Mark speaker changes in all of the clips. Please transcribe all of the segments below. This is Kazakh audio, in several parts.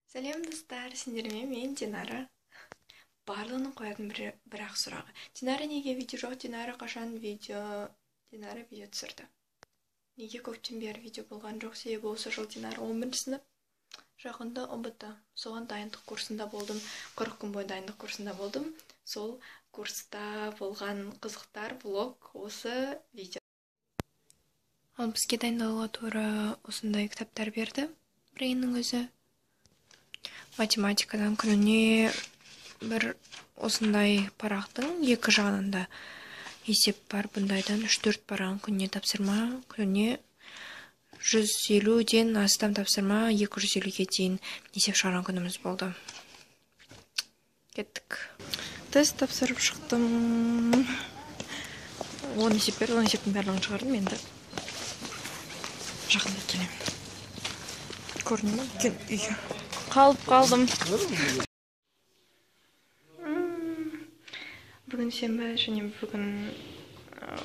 Speaker 1: Сәлем достар, сендерме мен Динара. Барлығының қоятын бірақ сұрағы. Динара неге видео жоқ? Динара қашан видео түсірді. Неге көптен бері видео болған жоқ? Себебі осы жыл Динара 11 сынып. Жақында ұбт. Соған дайындық курсында болдым. 40 күн бойы дайындық курсында болдым. Сол курста болған қызықтар влог осы видео. Ал бізге дайындалуға тура осындай кітаптар берді. Брейннің өзі. Математикадан күніне бір осындай парақтың екі жағында есеп бар. Бұндайдан 3-4 парағын күніне тапсырма. Күніне 150-ден астам тапсырма, 250-ге дейін есеп шығарған күніміз болды. Кеттік. Тест тапсырып шықтым. 10 есеп берді, 10 есептің барлығын шығардым енді. Жақында келем. Көріне ме? Үйге. Қалып қалдым. Бүгін сенбі және бүгін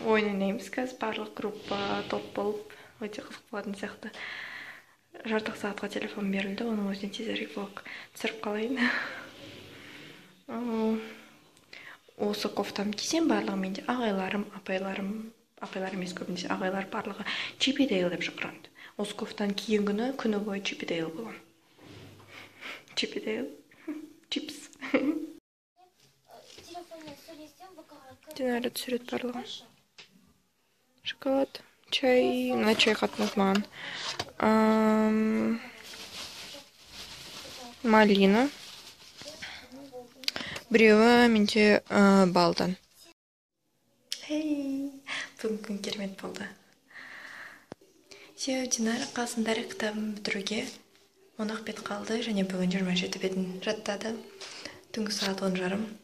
Speaker 1: ойын ойнаймыз. Қазір барлық группа топ болып өте қызық болатын сияқты. Жартық сағатқа телефон берілді, оның өзінен тезірек влог түсіріп қалайын. Осы кофтам кисем барлығы менде ағайларым, апайларым емес көбінесе ағайлар барлығы чипидейл деп шақырады. Осы кофтан киген күні бойы чипидейл болам. Чипидейл. Чипс. Динара түсірет барлығын. Шоколад, чай, мына чай қатмыз маған. Малина. Біреуі менде балдан. Бүгін күн керемет болды. Динара қасындағы кітабын бітіруге 10 бет қалды және бүгін 27 бетін жаттады. Түнгі сағат 10:30.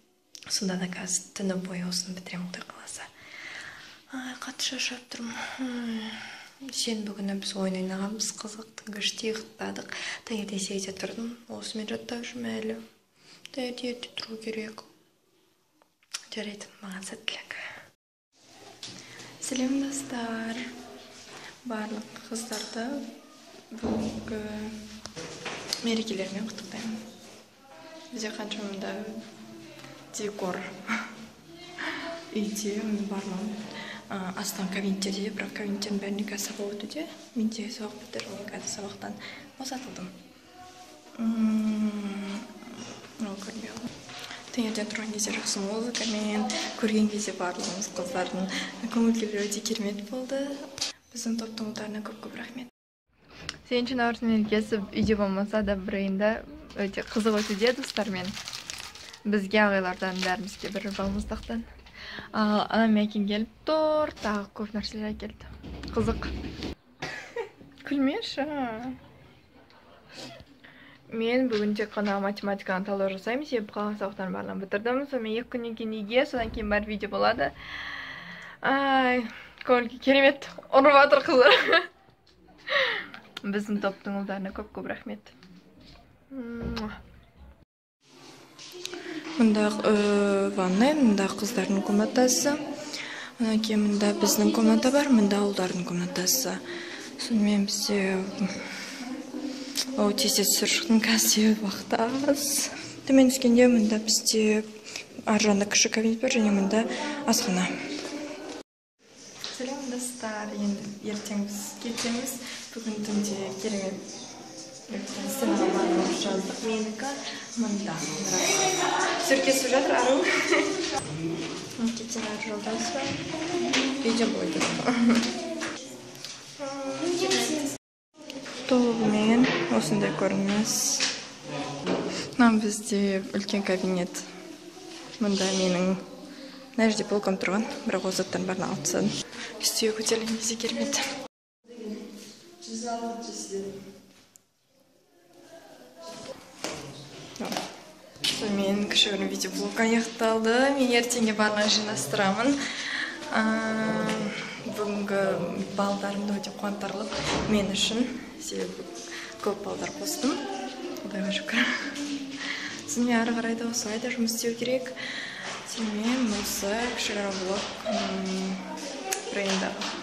Speaker 1: Сонда да қазір түні бойы осыны бітірем құдай қаласа. Қатты шаршап тұрмын. Сен бүгін біз ойын ойнағанбыз, қызық түнгі 3-те ұйықтадық. Таңерте 8-де тұрдым. Осымен жаттап жүрмін әлі. Таңерте тұру керек. Жарайды, маған сәттілік. Сәлем достар. Барлық қыздарды бүгінгі мерекелермен құттықтаймын. Бізде қаншамында декор үйде барлығын астан кабинеттерде, бірақ кабинеттердің бәріне қазір сабақ өтуде. Менде сабақ бітір, ол қазір сабақтан босатылдым. Таңертең тұрған кезде жақсы музыкамен, көрген кезде барлығымыз қыздардың көңіл-күйлері өте керемет болды. Біздің топтың ұлдарына көп рахмет. Сегізінші наурыз мерекесі үйде болмаса да брейнда өте қызық өтуде достармен. Бізге ағайлардан бәрімізге бір балмұздақтан. Анам әкем келіп тұр, тағы көп нәрселер әкелді. Қызық. Күлмеші. Мен бүгін тек қана математиканы талдау жасаймын, себебі қалған сабақтарын барлығын бітірдім. Сонымен 2 күннен кейін үйге, содан кейін бар видео болады. Көңілге керемет ұрып жатыр қыздар. Біздің топтың ұлдарына көп рахмет. Мұнда ванна, мұнда қыздардың комнатасы. Онан кейін мұнда біздің комната бар, мұнда ұлдардың комнатасы. Сонымен бізде тез түсір шықтың қазір уақыт аз. Төмен түскенде мұнда бізде аржанда кіші кабинет бар және мұнда асхана. Сәлем достар, енді ертең біз кетеміз. Бүгін түнде керемет сценаға барып жаздық. Менікі мұнда. Сүркесіп жатыр ару. Кетен ар жолдасы. Видео болды. Толығымен осындай көрінмес. Бізде үлкен кабинет. Мұнда менің нәрде полкам тұрған. Бірақ озаттан барына алып тастадым. Үстіге көтерілген кезде керемет. Мен кішігірім видеоблог аяқталды. Мен ертеңге барлығын жинастырамын. Бүгінгі балдарымды өте қуантарлық мен үшін. Себебі көп балдар қостым. Құдайға шүкір. Сонымен ары қарай да осылай да жұмыс істеу керек. Сонымен осы кішігірім блог брейндағы.